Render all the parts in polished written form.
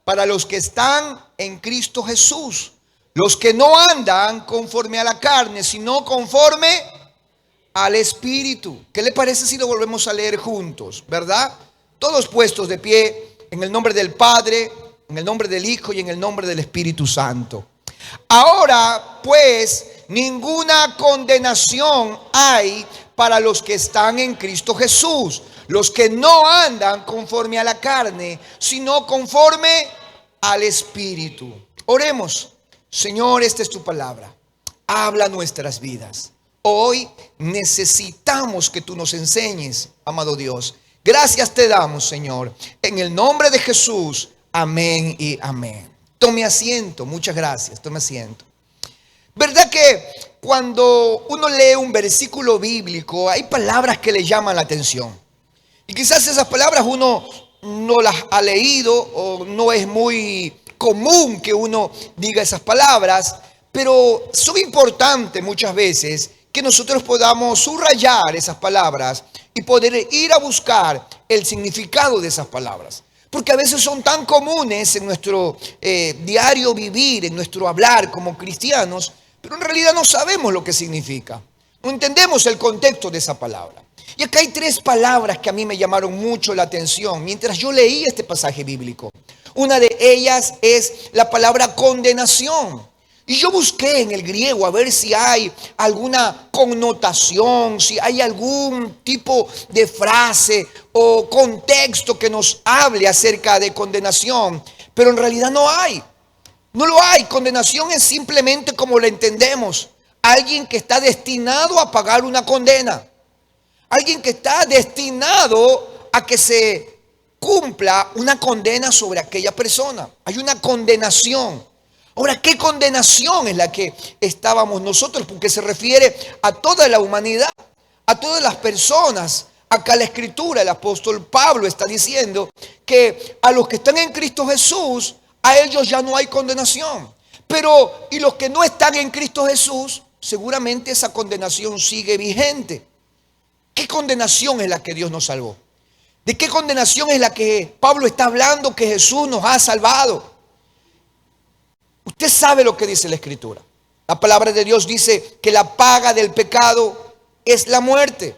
para los que están en Cristo Jesús, los que no andan conforme a la carne, sino conforme al Espíritu. ¿Qué le parece si lo volvemos a leer juntos? ¿Verdad? Todos puestos de pie en el nombre del Padre, en el nombre del Hijo y en el nombre del Espíritu Santo. Ahora, pues, ninguna condenación hay para los que están en Cristo Jesús, los que no andan conforme a la carne, sino conforme al Espíritu. Oremos. Señor, esta es tu palabra. Habla nuestras vidas. Hoy necesitamos que tú nos enseñes, amado Dios. Gracias te damos, Señor. En el nombre de Jesús. Amén y amén. Tome asiento. Muchas gracias. Tome asiento. ¿Verdad que cuando uno lee un versículo bíblico hay palabras que le llaman la atención? Y quizás esas palabras uno no las ha leído o no es muy común que uno diga esas palabras, pero son importantes muchas veces que nosotros podamos subrayar esas palabras y poder ir a buscar el significado de esas palabras. Porque a veces son tan comunes en nuestro diario vivir, en nuestro hablar como cristianos, pero en realidad no sabemos lo que significa. No entendemos el contexto de esa palabra. Y acá hay tres palabras que a mí me llamaron mucho la atención mientras yo leía este pasaje bíblico. Una de ellas es la palabra condenación. Y yo busqué en el griego a ver si hay alguna connotación, si hay algún tipo de frase o contexto que nos hable acerca de condenación. Pero en realidad no hay. No lo hay. Condenación es simplemente como lo entendemos. Alguien que está destinado a pagar una condena. Alguien que está destinado a que se cumpla una condena sobre aquella persona. Hay una condenación. Ahora, ¿qué condenación es la que estábamos nosotros? Porque se refiere a toda la humanidad, a todas las personas. Acá la Escritura, el apóstol Pablo está diciendo que a los que están en Cristo Jesús, a ellos ya no hay condenación. Pero, y los que no están en Cristo Jesús, seguramente esa condenación sigue vigente. ¿Qué condenación es la que Dios nos salvó? ¿De qué condenación es la que Pablo está hablando que Jesús nos ha salvado? Usted sabe lo que dice la Escritura. La palabra de Dios dice que la paga del pecado es la muerte.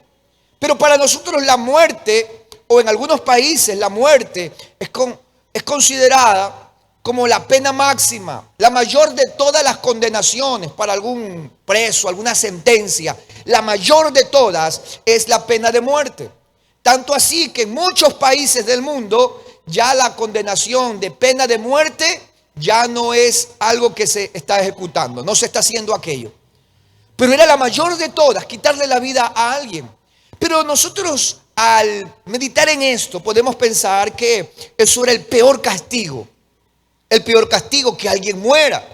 Pero para nosotros la muerte, o en algunos países la muerte, es considerada como la pena máxima, la mayor de todas las condenaciones para algún preso, alguna sentencia. La mayor de todas es la pena de muerte. Tanto así que en muchos países del mundo ya la condenación de pena de muerte ya no es algo que se está ejecutando, no se está haciendo aquello. Pero era la mayor de todas, quitarle la vida a alguien. Pero nosotros al meditar en esto podemos pensar que eso era el peor castigo. El peor castigo, que alguien muera.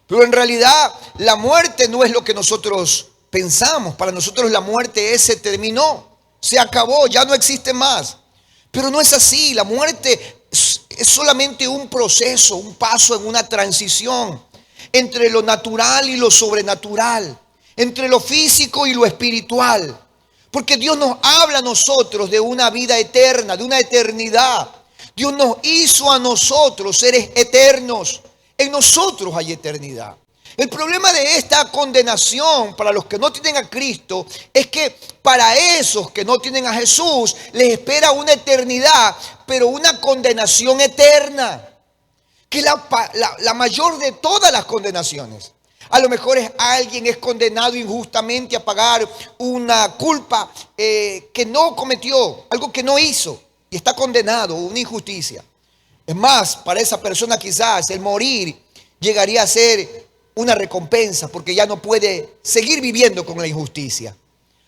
Pero en realidad la muerte no es lo que nosotros pensamos. Para nosotros la muerte se terminó, se acabó, ya no existe más. Pero no es así. La muerte es solamente un proceso, un paso en una transición entre lo natural y lo sobrenatural, entre lo físico y lo espiritual. Porque Dios nos habla a nosotros de una vida eterna, de una eternidad. Dios nos hizo a nosotros seres eternos. En nosotros hay eternidad. El problema de esta condenación para los que no tienen a Cristo es que para esos que no tienen a Jesús les espera una eternidad, pero una condenación eterna, que es la mayor de todas las condenaciones. A lo mejor alguien es condenado injustamente a pagar una culpa que no cometió, algo que no hizo. Y está condenado, una injusticia. Es más, para esa persona quizás el morir llegaría a ser una recompensa porque ya no puede seguir viviendo con la injusticia.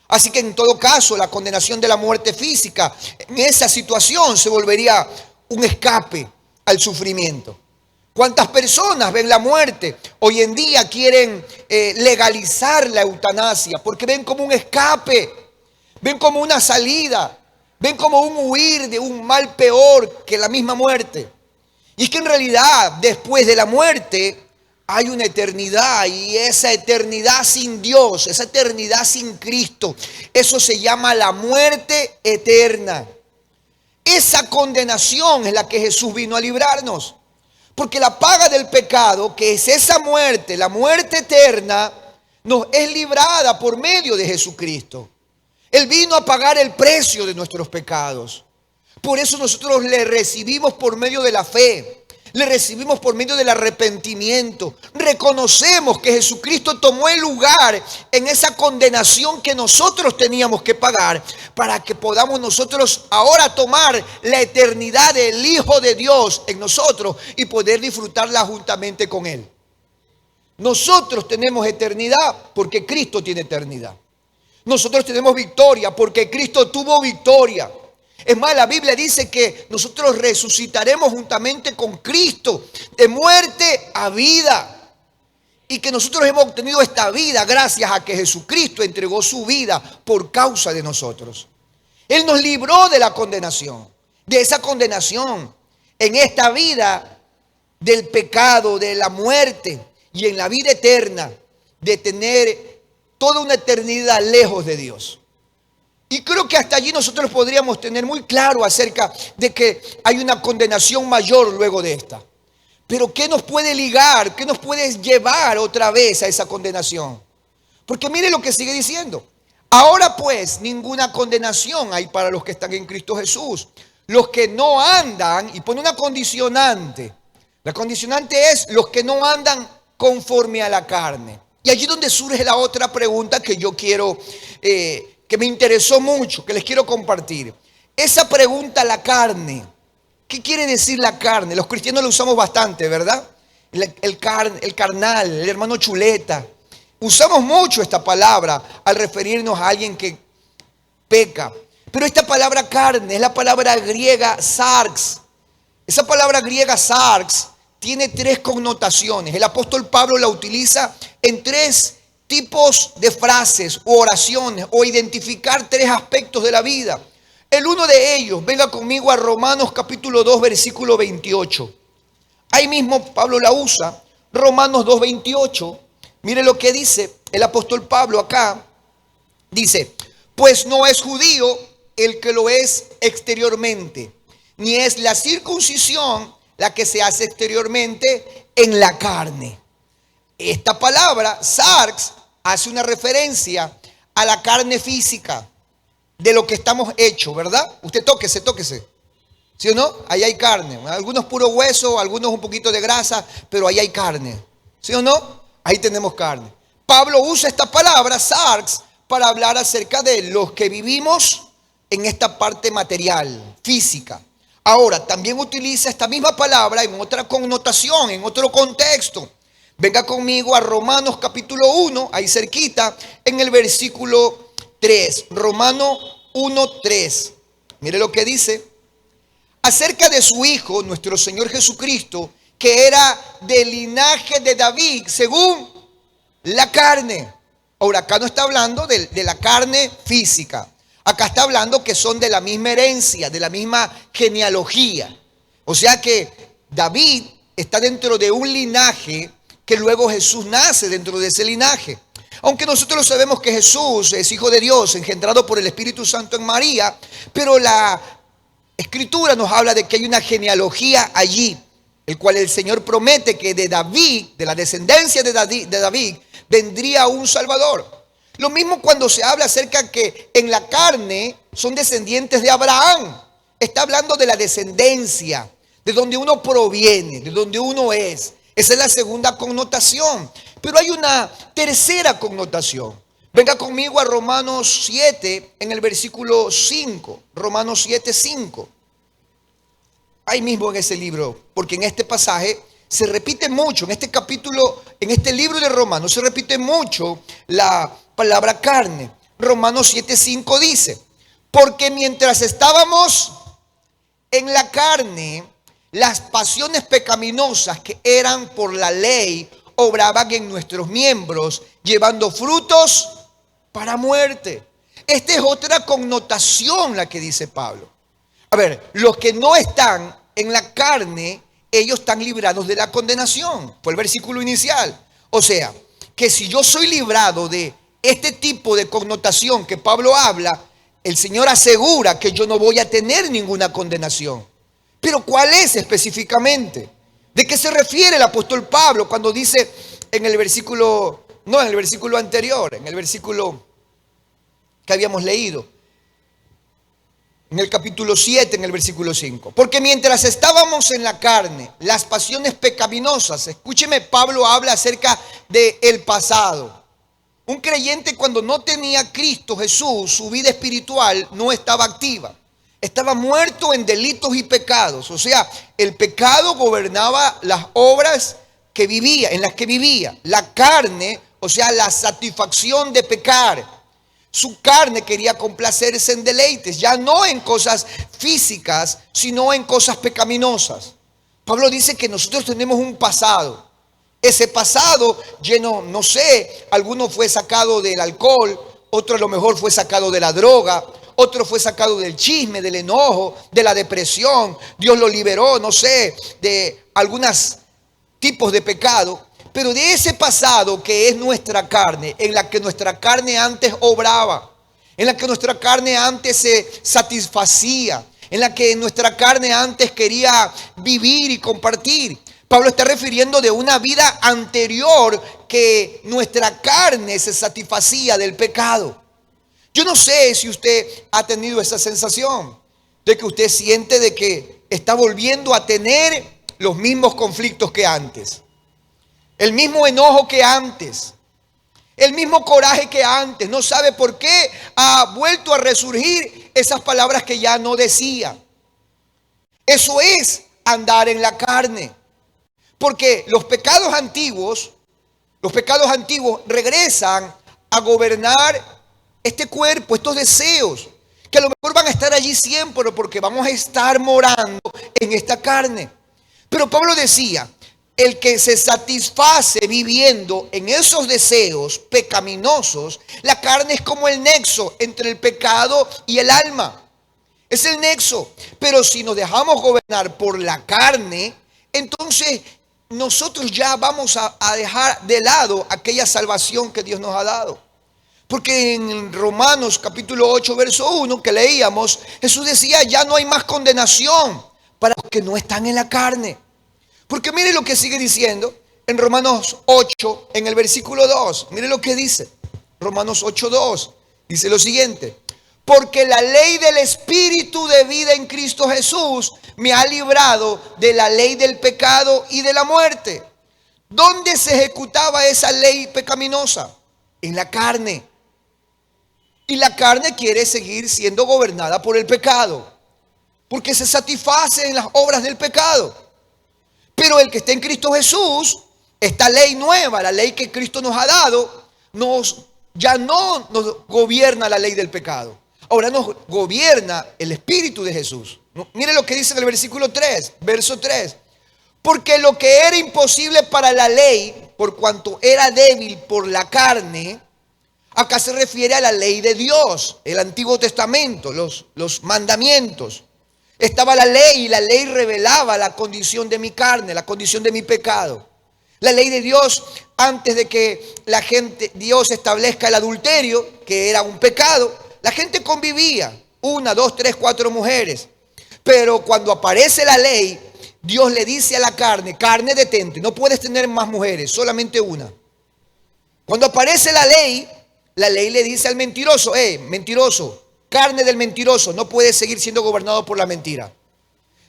Así que en todo caso la condenación de la muerte física en esa situación se volvería un escape al sufrimiento. ¿Cuántas personas ven la muerte? Hoy en día quieren legalizar la eutanasia porque ven como un escape, ven como una salida. Ven como un huir de un mal peor que la misma muerte. Y es que en realidad después de la muerte hay una eternidad. Y esa eternidad sin Dios, esa eternidad sin Cristo, eso se llama la muerte eterna. Esa condenación es la que Jesús vino a librarnos. Porque la paga del pecado, que es esa muerte, la muerte eterna, nos es librada por medio de Jesucristo. Él vino a pagar el precio de nuestros pecados. Por eso nosotros le recibimos por medio de la fe. Le recibimos por medio del arrepentimiento. Reconocemos que Jesucristo tomó el lugar en esa condenación que nosotros teníamos que pagar, para que podamos nosotros ahora tomar la eternidad del Hijo de Dios en nosotros y poder disfrutarla juntamente con Él. Nosotros tenemos eternidad porque Cristo tiene eternidad. Nosotros tenemos victoria porque Cristo tuvo victoria. Es más, la Biblia dice que nosotros resucitaremos juntamente con Cristo de muerte a vida. Y que nosotros hemos obtenido esta vida gracias a que Jesucristo entregó su vida por causa de nosotros. Él nos libró de la condenación, de esa condenación en esta vida del pecado, de la muerte, y en la vida eterna de tener toda una eternidad lejos de Dios. Y creo que hasta allí nosotros podríamos tener muy claro acerca de que hay una condenación mayor luego de esta. Pero ¿qué nos puede ligar? ¿Qué nos puede llevar otra vez a esa condenación? Porque mire lo que sigue diciendo. Ahora pues, ninguna condenación hay para los que están en Cristo Jesús. Los que no andan, y pone una condicionante. La condicionante es los que no andan conforme a la carne. Y allí donde surge la otra pregunta que yo quiero, que me interesó mucho, que les quiero compartir. Esa pregunta, la carne. ¿Qué quiere decir la carne? Los cristianos lo usamos bastante, ¿verdad? El carnal, el hermano chuleta. Usamos mucho esta palabra al referirnos a alguien que peca. Pero esta palabra carne es la palabra griega sarx. Esa palabra griega sarx tiene tres connotaciones. El apóstol Pablo la utiliza en tres tipos de frases o oraciones, o identificar tres aspectos de la vida. El uno de ellos, venga conmigo a Romanos capítulo 2, versículo 28. Ahí mismo Pablo la usa, Romanos 2, 28. Mire lo que dice el apóstol Pablo acá. Dice, pues no es judío el que lo es exteriormente, ni es la circuncisión la que se hace exteriormente en la carne. Esta palabra, sarx, hace una referencia a la carne física de lo que estamos hechos, ¿verdad? Usted tóquese. ¿Sí o no? Ahí hay carne. Algunos puro hueso, algunos un poquito de grasa, pero ahí hay carne. ¿Sí o no? Ahí tenemos carne. Pablo usa esta palabra, sarx, para hablar acerca de los que vivimos en esta parte material, física. Ahora, también utiliza esta misma palabra en otra connotación, en otro contexto. Venga conmigo a Romanos capítulo 1, ahí cerquita, en el versículo 3. Romanos 1, 3. Mire lo que dice. Acerca de su Hijo, nuestro Señor Jesucristo, que era del linaje de David, según la carne. Ahora, acá no está hablando de la carne física. Acá está hablando que son de la misma herencia, de la misma genealogía. O sea que David está dentro de un linaje que luego Jesús nace dentro de ese linaje. Aunque nosotros sabemos que Jesús es Hijo de Dios, engendrado por el Espíritu Santo en María, pero la Escritura nos habla de que hay una genealogía allí, el cual el Señor promete que de David, de la descendencia de David, vendría un Salvador. Lo mismo cuando se habla acerca que en la carne son descendientes de Abraham. Está hablando de la descendencia, de donde uno proviene, de donde uno es. Esa es la segunda connotación. Pero hay una tercera connotación. Venga conmigo a Romanos 7 en el versículo 5. Romanos 7, 5. Ahí mismo en ese libro, porque en este pasaje se repite mucho, en este capítulo, en este libro de Romanos se repite mucho la palabra carne. Romanos 7, 5 dice, porque mientras estábamos en la carne, las pasiones pecaminosas que eran por la ley obraban en nuestros miembros, llevando frutos para muerte. Esta es otra connotación la que dice Pablo. A ver, los que no están en la carne, ellos están librados de la condenación. Fue el versículo inicial. O sea, que si yo soy librado de este tipo de connotación que Pablo habla, el Señor asegura que yo no voy a tener ninguna condenación. Pero ¿cuál es específicamente? ¿De qué se refiere el apóstol Pablo cuando dice en el versículo, no en el versículo anterior, en el versículo que habíamos leído, en el capítulo 7, en el versículo 5? Porque mientras estábamos en la carne, las pasiones pecaminosas, escúcheme, Pablo habla acerca del pasado. Un creyente cuando no tenía a Cristo Jesús, su vida espiritual no estaba activa. Estaba muerto en delitos y pecados. O sea, el pecado gobernaba las obras que vivía, en las que vivía. La carne, o sea, la satisfacción de pecar. Su carne quería complacerse en deleites, ya no en cosas físicas, sino en cosas pecaminosas. Pablo dice que nosotros tenemos un pasado. Ese pasado lleno, no sé, alguno fue sacado del alcohol, otro a lo mejor fue sacado de la droga, otro fue sacado del chisme, del enojo, de la depresión. Dios lo liberó, no sé, de algunos tipos de pecado. Pero de ese pasado que es nuestra carne, en la que nuestra carne antes obraba, en la que nuestra carne antes se satisfacía, en la que nuestra carne antes quería vivir y compartir. Pablo está refiriendo de una vida anterior que nuestra carne se satisfacía del pecado. Yo no sé si usted ha tenido esa sensación de que usted siente de que está volviendo a tener los mismos conflictos que antes. El mismo enojo que antes, el mismo coraje que antes. No sabe por qué ha vuelto a resurgir esas palabras que ya no decía. Eso es andar en la carne. Porque los pecados antiguos regresan a gobernar este cuerpo, estos deseos, que a lo mejor van a estar allí siempre porque vamos a estar morando en esta carne. Pero Pablo decía, el que se satisface viviendo en esos deseos pecaminosos, la carne es como el nexo entre el pecado y el alma. Es el nexo. Pero si nos dejamos gobernar por la carne, entonces nosotros ya vamos a dejar de lado aquella salvación que Dios nos ha dado. Porque en Romanos capítulo 8, verso 1 que leíamos, Jesús decía, ya no hay más condenación para los que no están en la carne. Porque mire lo que sigue diciendo en Romanos 8, en el versículo 2. Mire lo que dice. Romanos 8, 2. Dice lo siguiente. Porque la ley del Espíritu de vida en Cristo Jesús me ha librado de la ley del pecado y de la muerte. ¿Dónde se ejecutaba esa ley pecaminosa? En la carne. Y la carne quiere seguir siendo gobernada por el pecado, porque se satisface en las obras del pecado. Pero el que está en Cristo Jesús, esta ley nueva, la ley que Cristo nos ha dado, ya no nos gobierna la ley del pecado. Ahora nos gobierna el Espíritu de Jesús. Mire lo que dice en el versículo 3, verso 3. Porque lo que era imposible para la ley, por cuanto era débil por la carne, acá se refiere a la ley de Dios, el Antiguo Testamento, los mandamientos. Estaba la ley y la ley revelaba la condición de mi carne, la condición de mi pecado. La ley de Dios, antes de que Dios establezca el adulterio, que era un pecado, la gente convivía, 1, 2, 3, 4 mujeres. Pero cuando aparece la ley, Dios le dice a la carne, carne detente, no puedes tener más mujeres, solamente una. Cuando aparece la ley le dice al mentiroso, mentiroso, carne del mentiroso, no puedes seguir siendo gobernado por la mentira.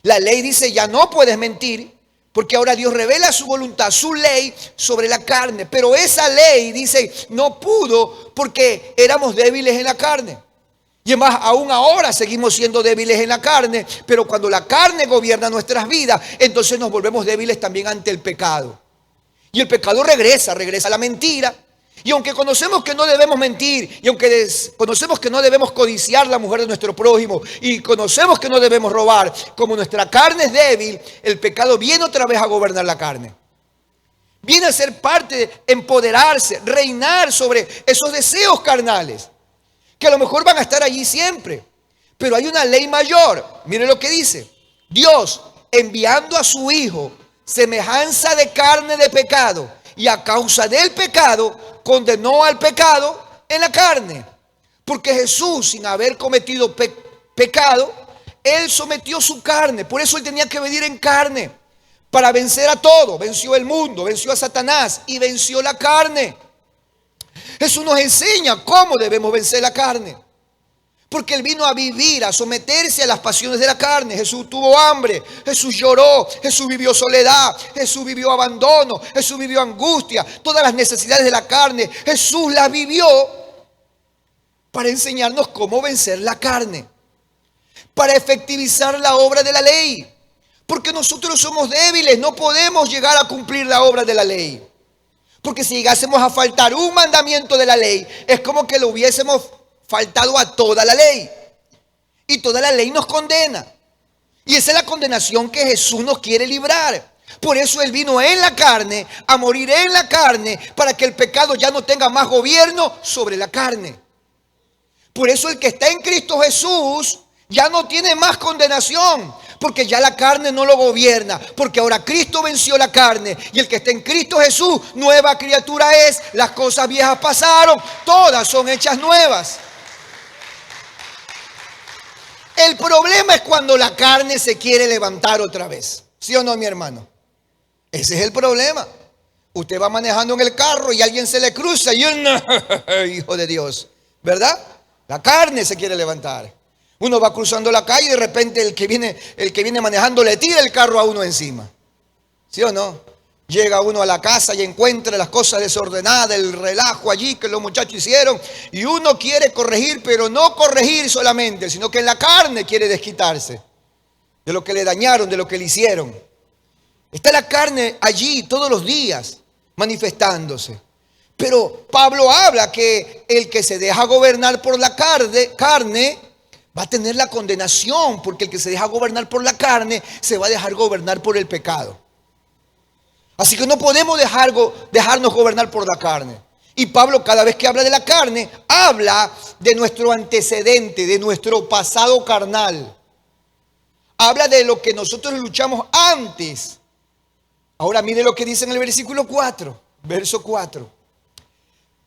La ley dice, ya no puedes mentir, porque ahora Dios revela su voluntad, su ley sobre la carne. Pero esa ley dice, no pudo porque éramos débiles en la carne. Y es más, aún ahora seguimos siendo débiles en la carne, pero cuando la carne gobierna nuestras vidas, entonces nos volvemos débiles también ante el pecado. Y el pecado regresa a la mentira. Y aunque conocemos que no debemos mentir, y aunque conocemos que no debemos codiciar la mujer de nuestro prójimo, y conocemos que no debemos robar, como nuestra carne es débil, el pecado viene otra vez a gobernar la carne. Viene a ser parte, empoderarse, reinar sobre esos deseos carnales, que a lo mejor van a estar allí siempre. Pero hay una ley mayor. Mire lo que dice. Dios, enviando a su Hijo, semejanza de carne de pecado, y a causa del pecado, condenó al pecado en la carne. Porque Jesús, sin haber cometido pecado, Él sometió su carne. Por eso Él tenía que venir en carne, para vencer a todo. Venció el mundo, venció a Satanás y venció la carne. Jesús nos enseña cómo debemos vencer la carne. Porque Él vino a vivir, a someterse a las pasiones de la carne. Jesús tuvo hambre, Jesús lloró, Jesús vivió soledad, Jesús vivió abandono, Jesús vivió angustia. Todas las necesidades de la carne, Jesús las vivió para enseñarnos cómo vencer la carne. Para efectivizar la obra de la ley. Porque nosotros somos débiles, no podemos llegar a cumplir la obra de la ley. Porque si llegásemos a faltar un mandamiento de la ley, es como que lo hubiésemos faltado a toda la ley. Y toda la ley nos condena. Y esa es la condenación que Jesús nos quiere librar. Por eso Él vino en la carne, a morir en la carne, para que el pecado ya no tenga más gobierno sobre la carne. Por eso el que está en Cristo Jesús ya no tiene más condenación, porque ya la carne no lo gobierna, porque ahora Cristo venció la carne, y el que está en Cristo Jesús, nueva criatura es. Las cosas viejas pasaron, todas son hechas nuevas. El problema es cuando la carne se quiere levantar otra vez. ¿Sí o no, mi hermano? Ese es el problema. Usted va manejando en el carro y alguien se le cruza y hijo de Dios, ¿verdad? La carne se quiere levantar. Uno va cruzando la calle y de repente el que viene manejando le tira el carro a uno encima. ¿Sí o no? Llega uno a la casa y encuentra las cosas desordenadas, el relajo allí que los muchachos hicieron. Y uno quiere corregir, pero no corregir solamente, sino que en la carne quiere desquitarse de lo que le dañaron, de lo que le hicieron. Está la carne allí todos los días manifestándose. Pero Pablo habla que el que se deja gobernar por la carne va a tener la condenación, porque el que se deja gobernar por la carne se va a dejar gobernar por el pecado. Así que no podemos dejarnos gobernar por la carne. Y Pablo, cada vez que habla de la carne, habla de nuestro antecedente, de nuestro pasado carnal. Habla de lo que nosotros luchamos antes. Ahora mire lo que dice en el versículo 4, verso 4.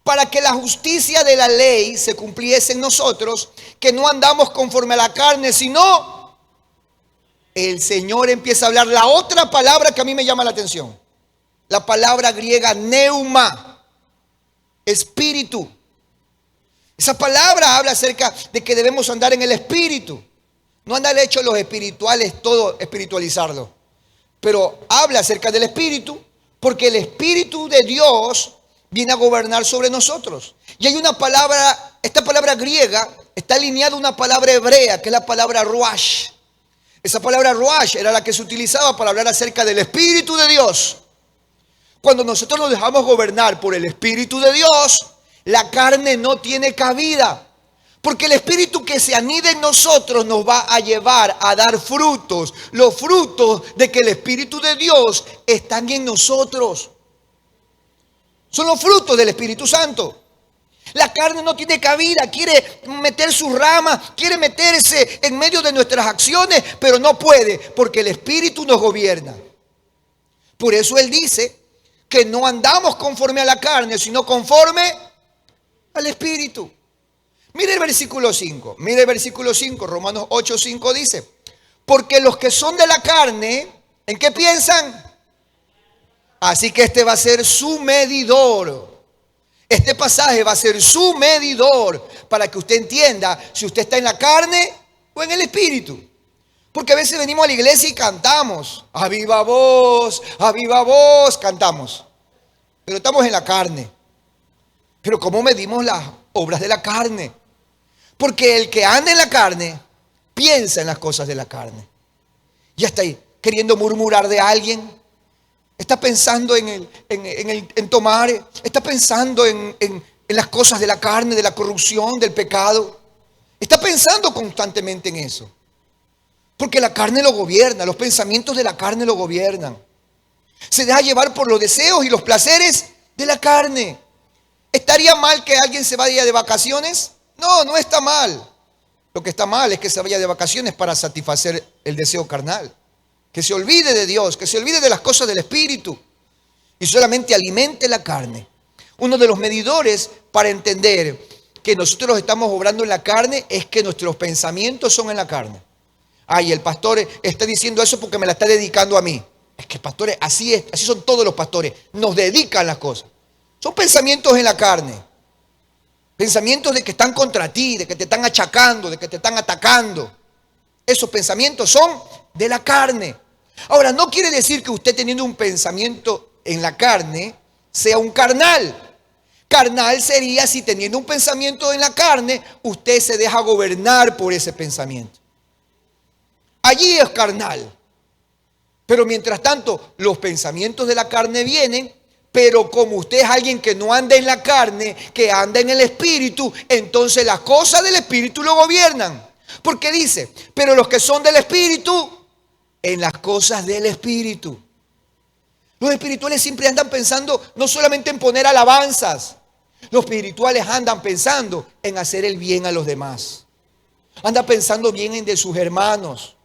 Para que la justicia de la ley se cumpliese en nosotros, que no andamos conforme a la carne, sino el Señor empieza a hablar la otra palabra que a mí me llama la atención. La palabra griega neuma, espíritu. Esa palabra habla acerca de que debemos andar en el espíritu. No anda el hecho de los espirituales, todo espiritualizarlo. Pero habla acerca del espíritu, porque el espíritu de Dios viene a gobernar sobre nosotros. Y hay una palabra, esta palabra griega está alineada a una palabra hebrea, que es la palabra ruach. Esa palabra ruach era la que se utilizaba para hablar acerca del espíritu de Dios. Cuando nosotros nos dejamos gobernar por el espíritu de Dios, la carne no tiene cabida. Porque el espíritu que se anida en nosotros nos va a llevar a dar frutos. Los frutos de que el espíritu de Dios están en nosotros. Son los frutos del Espíritu Santo. La carne no tiene cabida, quiere meter sus ramas, quiere meterse en medio de nuestras acciones, pero no puede, porque el Espíritu nos gobierna. Por eso Él dice que no andamos conforme a la carne, sino conforme al Espíritu. Mire el versículo 5, Romanos 8:5 dice: porque los que son de la carne, ¿en qué piensan? Así que este va a ser su medidor. Este pasaje va a ser su medidor para que usted entienda si usted está en la carne o en el espíritu. Porque a veces venimos a la iglesia y cantamos, a viva voz, cantamos. Pero estamos en la carne. Pero ¿cómo medimos las obras de la carne? Porque el que anda en la carne piensa en las cosas de la carne. Ya está ahí queriendo murmurar de alguien. Está pensando en tomar, está pensando en las cosas de la carne, de la corrupción, del pecado. Está pensando constantemente en eso. Porque la carne lo gobierna, los pensamientos de la carne lo gobiernan. Se deja llevar por los deseos y los placeres de la carne. ¿Estaría mal que alguien se vaya de vacaciones? No, no está mal. Lo que está mal es que se vaya de vacaciones para satisfacer el deseo carnal. Que se olvide de Dios, que se olvide de las cosas del espíritu y solamente alimente la carne. Uno de los medidores para entender que nosotros estamos obrando en la carne es que nuestros pensamientos son en la carne. Ay, el pastor está diciendo eso porque me la está dedicando a mí. Es que pastores, así es, así son todos los pastores. Nos dedican las cosas. Son pensamientos en la carne. Pensamientos de que están contra ti, de que te están achacando, de que te están atacando. Esos pensamientos son de la carne. Ahora, no quiere decir que usted teniendo un pensamiento en la carne sea un carnal. Carnal sería si teniendo un pensamiento en la carne, usted se deja gobernar por ese pensamiento. Allí es carnal. Pero mientras tanto, los pensamientos de la carne vienen, pero como usted es alguien que no anda en la carne, que anda en el espíritu, entonces las cosas del espíritu lo gobiernan. Porque dice, pero los que son del espíritu, en las cosas del espíritu. Los espirituales siempre andan pensando no solamente en poner alabanzas. Los espirituales andan pensando en hacer el bien a los demás. Andan pensando bien en de sus hermanos.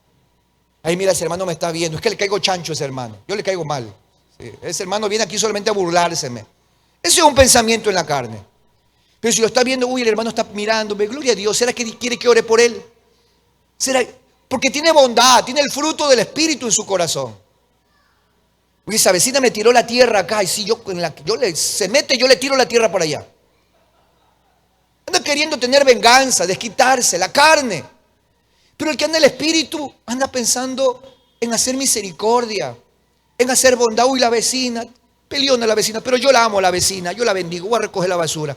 Ay, mira, ese hermano me está viendo. Es que le caigo chancho a ese hermano. Yo le caigo mal. Sí, ese hermano viene aquí solamente a burlárseme. Ese es un pensamiento en la carne. Pero si lo está viendo, uy, el hermano está mirándome. Gloria a Dios. ¿Será que quiere que ore por él? ¿Será? Porque tiene bondad, tiene el fruto del Espíritu en su corazón. Uy, esa vecina me tiró la tierra acá. Y si se mete, yo le tiro la tierra por allá. Anda queriendo tener venganza, desquitarse, la carne. Pero el que anda en el Espíritu anda pensando en hacer misericordia, en hacer bondad. Uy, la vecina, peleona la vecina, pero yo la amo a la vecina, yo la bendigo, voy a recoger la basura.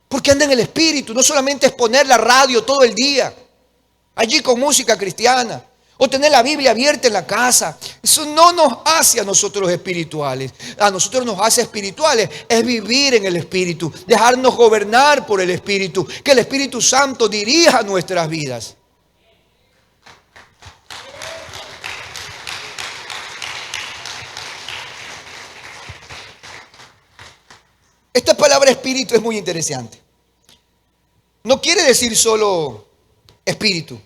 Porque anda en el Espíritu, no solamente es poner la radio todo el día, allí con música cristiana, o tener la Biblia abierta en la casa. Eso no nos hace a nosotros los espirituales. A nosotros nos hace espirituales es vivir en el Espíritu, dejarnos gobernar por el Espíritu, que el Espíritu Santo dirija nuestras vidas. Esta palabra espíritu es muy interesante. No quiere decir solo espíritu,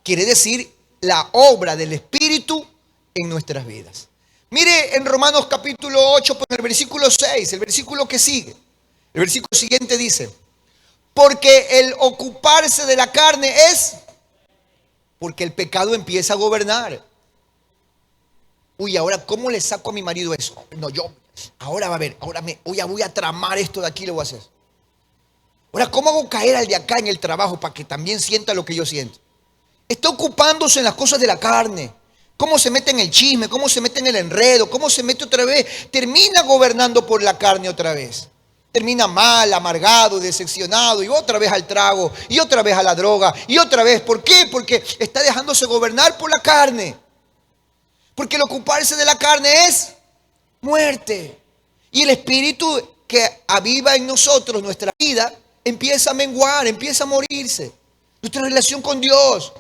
quiere decir la obra del Espíritu en nuestras vidas. Mire en Romanos capítulo 8, por el versículo 6, el versículo que sigue. El versículo siguiente dice, porque el ocuparse de la carne es porque el pecado empieza a gobernar. Uy, ahora ¿cómo le saco a mi marido eso? No, ahora va a ver, voy a tramar esto de aquí, lo voy a hacer. Ahora, ¿cómo hago caer al de acá en el trabajo para que también sienta lo que yo siento? Está ocupándose en las cosas de la carne. Cómo se mete en el chisme, cómo se mete en el enredo, cómo se mete otra vez. Termina gobernando por la carne otra vez. Termina mal, amargado, decepcionado y otra vez al trago y otra vez a la droga y otra vez. ¿Por qué? Porque está dejándose gobernar por la carne. Porque el ocuparse de la carne es muerte. Y el espíritu que aviva en nosotros nuestra vida empieza a menguar, empieza a morirse. Nuestra relación con Dios.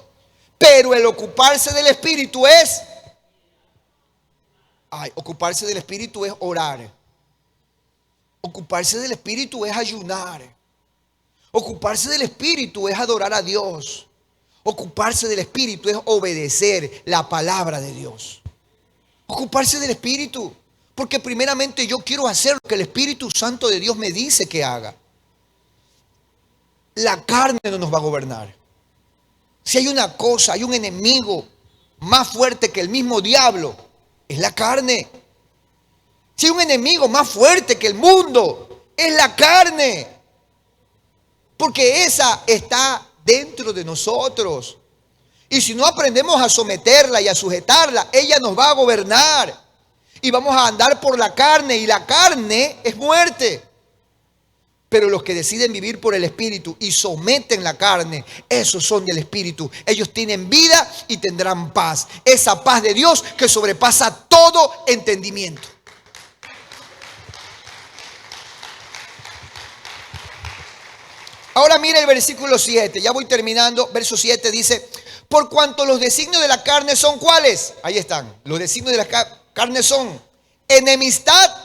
Pero el ocuparse del Espíritu es... ocuparse del Espíritu es orar. Ocuparse del Espíritu es ayunar. Ocuparse del Espíritu es adorar a Dios. Ocuparse del Espíritu es obedecer la palabra de Dios. Ocuparse del Espíritu. Porque primeramente yo quiero hacer lo que el Espíritu Santo de Dios me dice que haga. La carne no nos va a gobernar. Si hay una cosa, hay un enemigo más fuerte que el mismo diablo, es la carne. Si hay un enemigo más fuerte que el mundo, es la carne. Porque esa está dentro de nosotros. Y si no aprendemos a someterla y a sujetarla, ella nos va a gobernar. Y vamos a andar por la carne, y la carne es muerte. Pero los que deciden vivir por el Espíritu y someten la carne, esos son del Espíritu. Ellos tienen vida y tendrán paz. Esa paz de Dios que sobrepasa todo entendimiento. Ahora mire el versículo 7. Ya voy terminando. Verso 7 dice, por cuanto los designios de la carne son ¿cuáles? Ahí están. Los designios de la carne son enemistad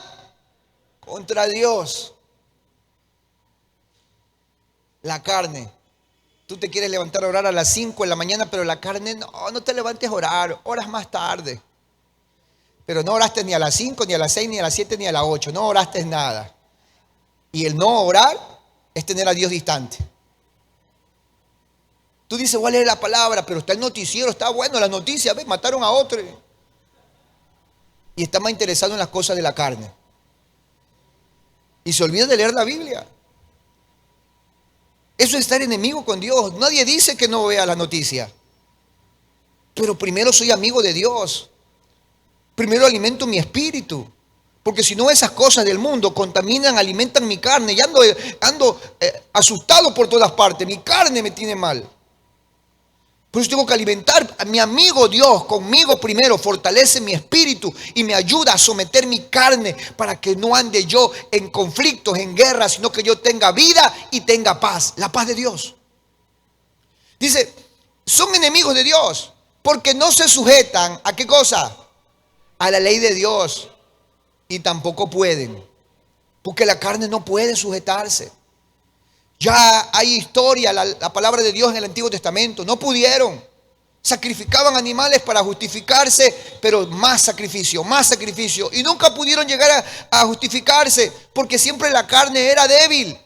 contra Dios. La carne. Tú te quieres levantar a orar a las 5 de la mañana, pero la carne no te levantes a orar, oras más tarde. Pero no oraste ni a las 5, ni a las 6, ni a las 7, ni a las 8. No oraste nada. Y el no orar es tener a Dios distante. Tú dices, voy a leer la palabra, pero está el noticiero, está bueno la noticia, ¿ves? Mataron a otro. y está más interesado en las cosas de la carne. Y se olvida de leer la Biblia. Eso es estar enemigo con Dios. Nadie dice que no vea la noticia. Pero primero soy amigo de Dios. Primero alimento mi espíritu. Porque si no, esas cosas del mundo contaminan, alimentan mi carne. Y ando asustado por todas partes. Mi carne me tiene mal. Por eso tengo que alimentar a mi amigo Dios conmigo primero. Fortalece mi espíritu y me ayuda a someter mi carne para que no ande yo en conflictos, en guerras, sino que yo tenga vida y tenga paz. La paz de Dios. Dice, son enemigos de Dios porque no se sujetan ¿a qué cosa? A la ley de Dios. Y tampoco pueden. Porque la carne no puede sujetarse. Ya hay historia, la palabra de Dios en el Antiguo Testamento. No pudieron. Sacrificaban animales para justificarse, pero más sacrificio. Y nunca pudieron llegar a justificarse, porque siempre la carne era débil.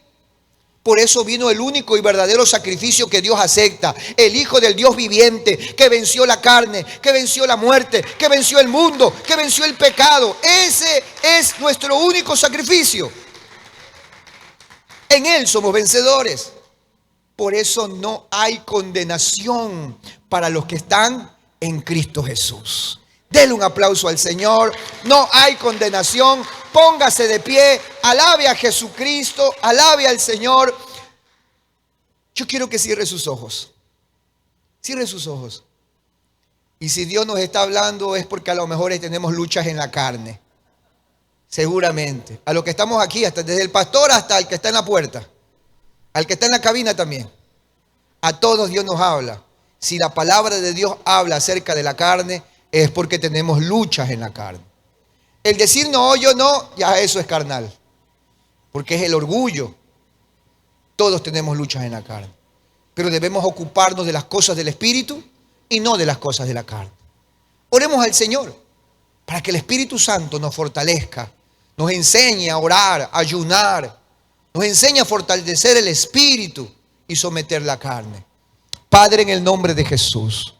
Por eso vino el único y verdadero sacrificio que Dios acepta. El Hijo del Dios viviente, que venció la carne, que venció la muerte, que venció el mundo, que venció el pecado. Ese es nuestro único sacrificio. En Él somos vencedores. Por eso no hay condenación para los que están en Cristo Jesús. Denle un aplauso al Señor. No hay condenación. Póngase de pie. Alabe a Jesucristo. Alabe al Señor. Yo quiero que cierre sus ojos. Cierre sus ojos. Y si Dios nos está hablando es porque a lo mejor tenemos luchas en la carne. Seguramente. A los que estamos aquí, hasta desde el pastor hasta el que está en la puerta. Al que está en la cabina también. A todos Dios nos habla. Si la palabra de Dios habla acerca de la carne, es porque tenemos luchas en la carne. El decir no, yo no, ya eso es carnal. Porque es el orgullo. Todos tenemos luchas en la carne. Pero debemos ocuparnos de las cosas del Espíritu y no de las cosas de la carne. Oremos al Señor para que el Espíritu Santo nos fortalezca. Nos enseña a orar, a ayunar. Nos enseña a fortalecer el espíritu y someter la carne. Padre, en el nombre de Jesús,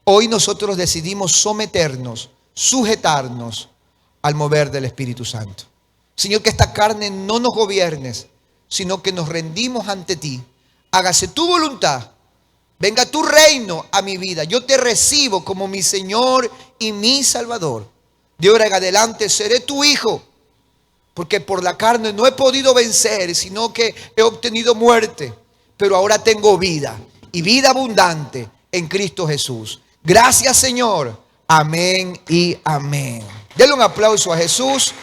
hoy nosotros decidimos someternos, sujetarnos al mover del Espíritu Santo. Señor, que esta carne no nos gobiernes, sino que nos rendimos ante ti. Hágase tu voluntad. Venga tu reino a mi vida. Yo te recibo como mi Señor y mi Salvador. De ahora en adelante seré tu hijo. Porque por la carne no he podido vencer, sino que he obtenido muerte. Pero ahora tengo vida y vida abundante en Cristo Jesús. Gracias, Señor. Amén y amén. Denle un aplauso a Jesús.